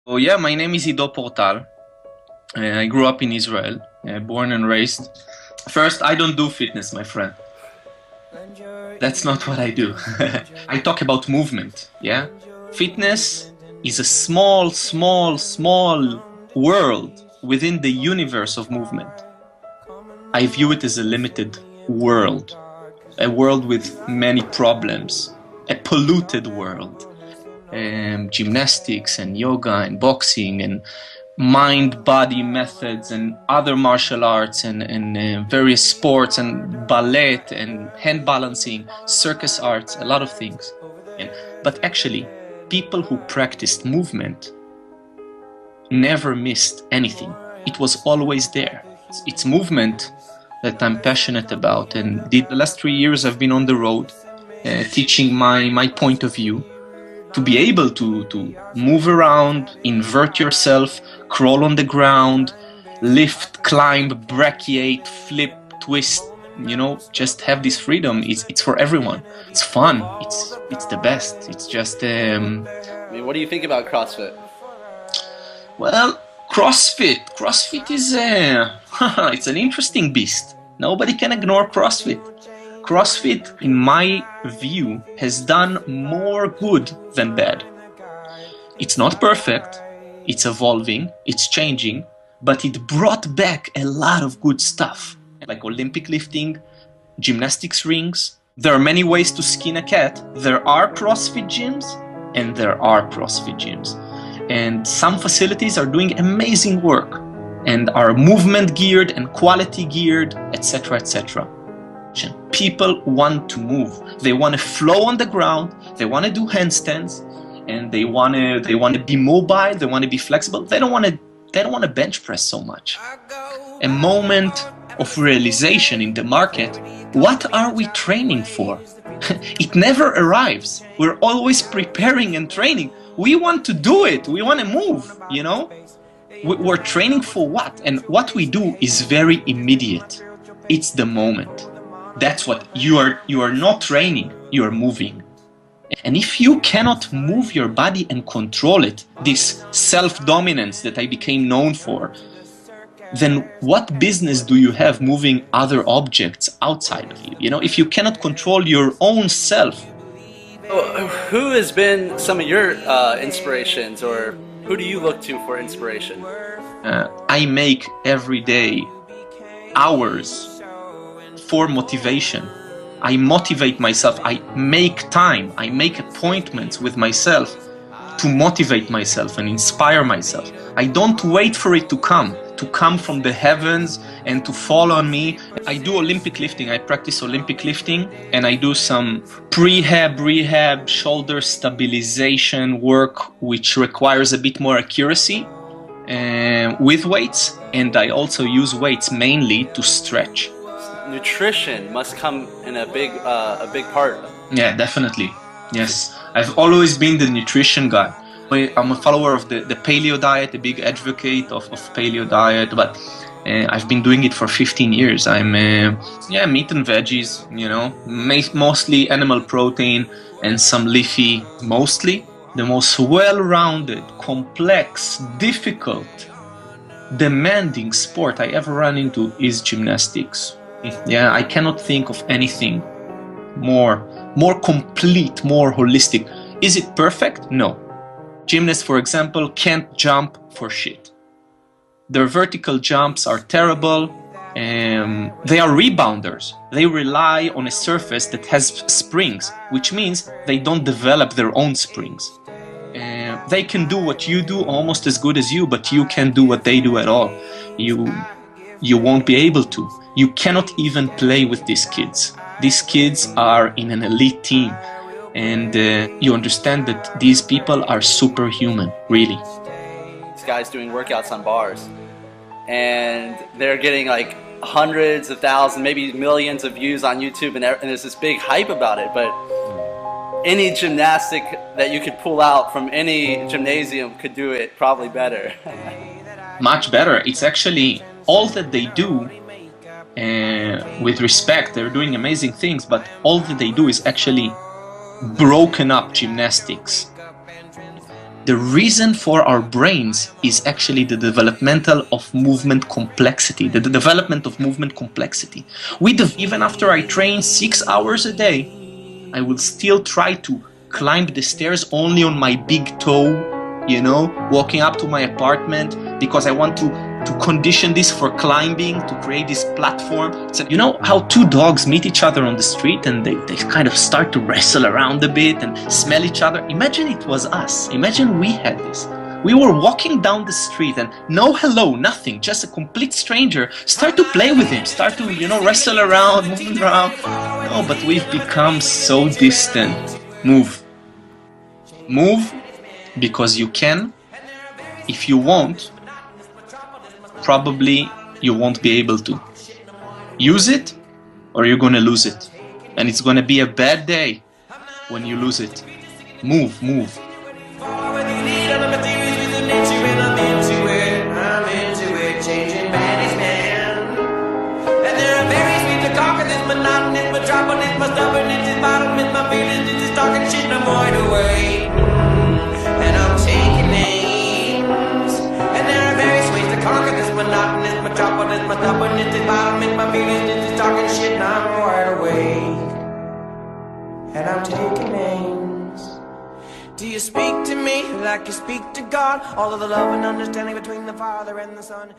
Oh yeah, my name is Ido Portal. I grew up in Israel, born and raised. First, I don't do fitness, my friend. That's not what I do. I talk about movement, yeah? Fitness is a small world within the universe of movement. I view it as a limited world, a world with many problems, a polluted world. Gymnastics and yoga and boxing and mind-body methods and other martial arts and various sports and ballet and hand balancing, circus arts, a lot of things. But actually, people who practiced movement never missed anything. It was always there. It's movement that I'm passionate about, and the last 3 years I've been on the road teaching my point of view, to be able to move around, invert yourself, crawl on the ground, lift, climb, brachiate, flip, twist, you know, just have this freedom. It's for everyone. It's fun. It's the best. It's just I mean, what do you think about CrossFit? Well, CrossFit is it's an interesting beast. Nobody can ignore CrossFit. CrossFit, in my view, has done more good than bad. It's not perfect, it's evolving, it's changing, but it brought back a lot of good stuff, like Olympic lifting, gymnastics rings. There are many ways to skin a cat. There are CrossFit gyms, and there are CrossFit gyms. And some facilities are doing amazing work, and are movement geared and quality geared, etc., etc. People want to move. They want to flow on the ground. They want to do handstands, and they want to be mobile. They want to be flexible. They don't want to bench press so much. A moment of realization in the market. What are we training for? It never arrives. We're always preparing and training. We want to do it. We want to move. You know, we're training for what? And what we do is very immediate. It's the moment. That's what you are not training, you are moving. And if you cannot move your body and control it, this self-dominance that I became known for, then what business do you have moving other objects outside of you? You know, if you cannot control your own self. Who has been some of your inspirations, or who do you look to for inspiration? I make every day hours for motivation. I motivate myself. I make time. I make appointments with myself to motivate myself and inspire myself. I don't wait for it to come from the heavens and to fall on me. I do Olympic lifting. I practice Olympic lifting, and I do some rehab, shoulder stabilization work, which requires a bit more accuracy with weights. And I also use weights mainly to stretch. Nutrition must come in a big part. Yeah, definitely. Yes, I've always been the nutrition guy. I'm a follower of the paleo diet, a big advocate of paleo diet, but I've been doing it for 15 years. I'm meat and veggies, you know, mostly animal protein and some leafy, mostly. The most well-rounded, complex, difficult, demanding sport I ever run into is gymnastics. Yeah, I cannot think of anything more complete, more holistic. Is it perfect? No. Gymnasts, for example, can't jump for shit. Their vertical jumps are terrible. They are rebounders. They rely on a surface that has springs, which means they don't develop their own springs. They can do what you do almost as good as you, but you can't do what they do at all. You won't be able to. You cannot even play with these kids. These kids are in an elite team, and you understand that these people are superhuman, really. These guys doing workouts on bars, and they're getting like hundreds of thousands, maybe millions of views on YouTube, and there's this big hype about it. But any gymnastic that you could pull out from any gymnasium could do it probably better. Much better. It's actually all that they do. With respect, they're doing amazing things, but all that they do is actually broken up gymnastics. The reason for our brains is actually the developmental of movement complexity, the development of movement complexity. Even after I train 6 hours a day, I will still try to climb the stairs only on my big toe, you know, walking up to my apartment, because I want to condition this for climbing, to create this platform. So, you know how two dogs meet each other on the street and they kind of start to wrestle around a bit and smell each other? Imagine it was us. Imagine we had this. We were walking down the street and no hello, nothing, just a complete stranger. Start to play with him, start to, you know, wrestle around, moving around. No, but we've become so distant. Move. Move because you can. If you won't, probably you won't be able to. Use it or you're gonna lose it. And it's gonna be a bad day when you lose it. Move, move. And I'm taking names. Do you speak to me like you speak to God? All of the love and understanding between the Father and the Son.